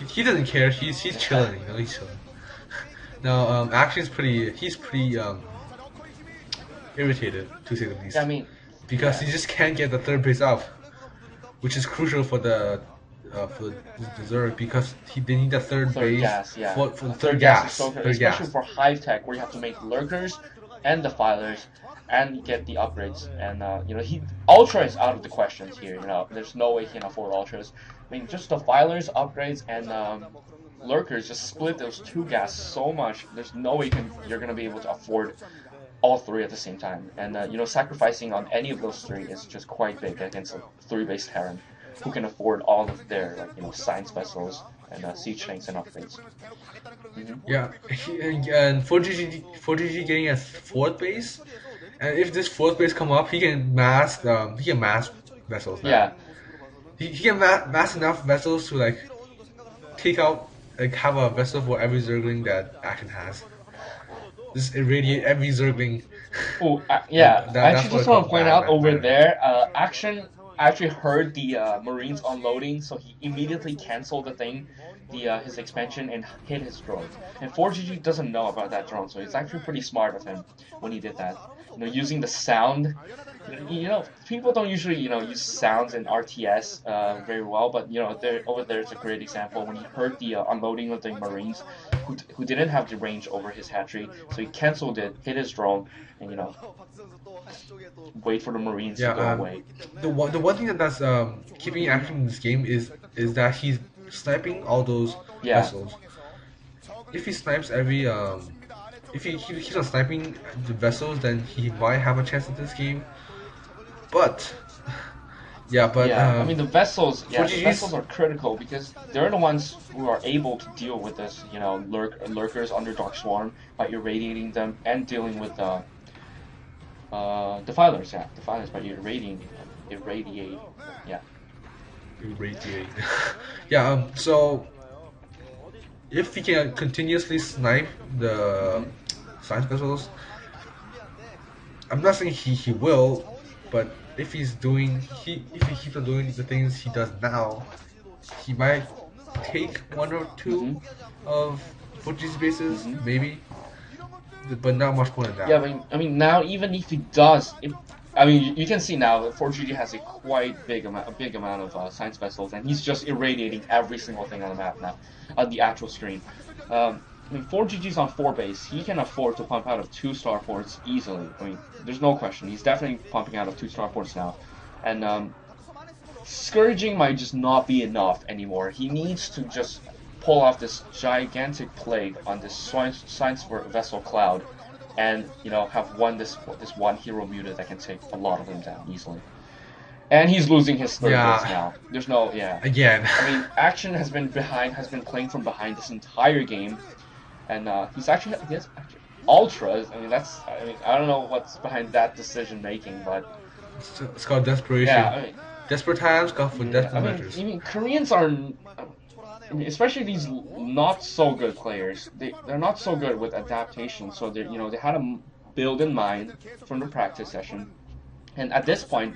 he doesn't care. He's chilling. You know, he's chilling. Now, Action's he's pretty irritated, to say the least. Yeah, I mean, because he just can't get the third base up, which is crucial for the Zerg, because they need the third base gas, yeah. for the third gas. So especially for high tech, where you have to make lurkers and defilers and get the upgrades. And you know, Ultra is out of the questions here. You know, there's no way he can afford Ultras. I mean, just defilers, upgrades, and lurkers, just split those 2 gas so much. There's no way you're gonna be able to afford all 3 at the same time. And you know, sacrificing on any of those 3 is just quite big against a 3-base Terran who can afford all of their, like, you know, science vessels and siege tanks and upgrades. Yeah, and ForGG getting a 4th base, and if this 4th base come up, he can mass vessels now. Yeah. He can mass enough vessels to like take out, like, have a vessel for every Zergling that Action has. Just irradiate every Zergling. Oh, yeah. I actually just want to point out over there, Action actually heard the Marines unloading, so he immediately canceled the thing, his expansion, and hit his drone. And ForGG doesn't know about that drone, so it's actually pretty smart of him when he did that. You know, using the sound. You know, people don't usually, you know, use sounds in RTS very well, but you know, over there's a great example when he heard the unloading of the Marines, who didn't have the range over his hatchery, so he canceled it, hit his drone, and you know, wait for the Marines to go away. The one thing that's keeping Action in this game is that he's sniping all those vessels. If he snipes every if he keeps on sniping the vessels, then he might have a chance at this game. But I mean, the vessels are critical because they're the ones who are able to deal with this, you know, lurkers under Dark Swarm by irradiating them and dealing with defilers by irradiating, so if he can continuously snipe the science vessels, I'm not saying he will, but if he keeps on doing the things he does now, he might take 1 or 2 of ForGG's bases, maybe, but not much more than that. Yeah, I mean now, even if he does, I mean, you can see now that ForGG has a quite big amount of science vessels, and he's just irradiating every single thing on the map now, on the actual screen. I mean, ForGG's on 4 base. He can afford to pump out of 2 starports easily. I mean, there's no question. He's definitely pumping out of 2 starports now. And Scourging might just not be enough anymore. He needs to just pull off this gigantic plague on this science vessel cloud, and you know, have this one hero mutant that can take a lot of them down easily. And he's losing his 3rd base now. There's no again. I mean, Action has been playing from behind this entire game. And he has ultras. I mean, I don't know what's behind that decision making, but it's called desperation. Yeah, I mean, desperate times call for desperate measures. I mean, Koreans are, especially these not so good players. They're not so good with adaptation. So they had a build in mind from the practice session. And at this point,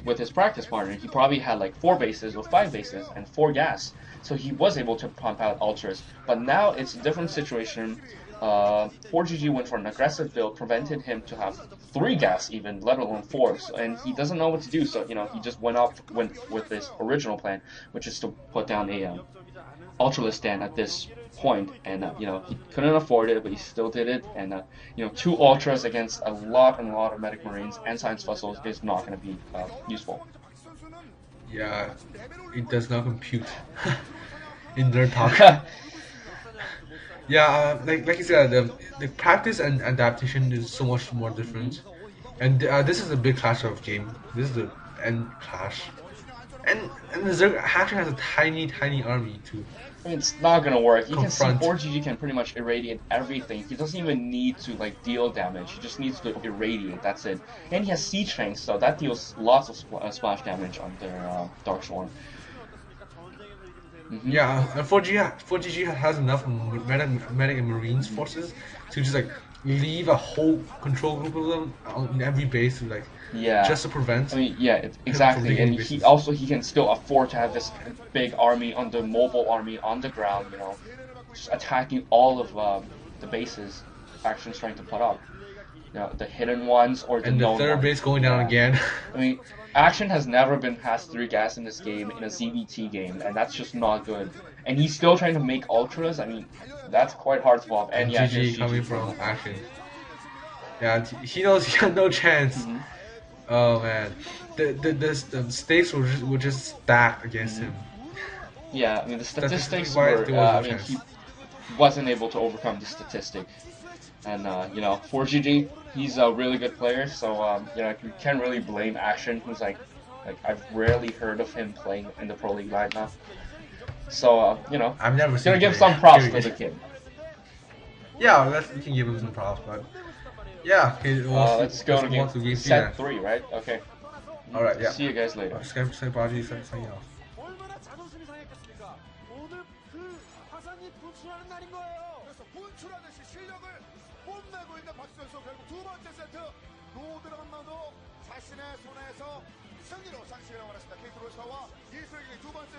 with his practice partner, he probably had like 4 bases or 5 bases and 4 gas. So he was able to pump out ultras. But now it's a different situation. ForGG went for an aggressive build, prevented him to have 3 gas even, let alone 4. So, and he doesn't know what to do. So, you know, he just went with his original plan, which is to put down a ultraless stand at this point. And, you know, he couldn't afford it, but he still did it. And, you know, 2 ultras against a lot of medic marines and science vessels is not going to be useful. Yeah, it does not compute in their talk. Yeah, like you said, the practice and adaptation is so much more different, and this is a big clash of game. This is the end clash, and the Zerg actually has a tiny army too. I mean, it's not gonna work. You can see ForGG can pretty much irradiate everything. He doesn't even need to like deal damage. He just needs to irradiate. That's it. And he has siege tanks, so that deals lots of splash damage on their Dark Swarm. Yeah, and ForGG has enough medic and marines forces to just like leave a whole control group of them in every base, like Yeah. just to prevent I mean, yeah, him from exactly, taking and any he bases. also he can still afford to have this big army on the mobile army on the ground, just attacking all of the bases Action's trying to put up. The hidden ones or the And the known third ones. base going down Yeah. again. I mean, Action has never been past 3 gas in this game in a ZBT game, and that's just not good. And he's still trying to make ultras. I mean, that's quite hard to pull off. And And yeah, here's GG GG coming for from the win. Action. Yeah, he knows he got no chance. Hmm. Oh man, the stakes were just stacked against Hmm. him. Yeah, I mean the Statistically statistics wise, were. there was no I mean chance. he wasn't able to overcome the statistic, and ForGG, he's a really good player. So you can't really blame Action, who's like I've rarely heard of him playing in the pro league lineup. So I've never seen gonna him give play. some props to Period. the kid. Yeah, we can give him some props, but yeah, okay, Let's go let's to move game on to game three then. set 3, right? Okay. All right, yeah. See you guys later. Skype Baji signing off. 얼마나 자존심이 상했겠습니까? 오늘 그 화산이 분출하는 날인 거예요. 그래서 분출하듯이 실력을 뽐내고 있는 박수 선수 결국 두 번째 세트 로드런너도 자신의 손에서 승리로 장식을 원했습니다. KT SWL ForGG 두 번째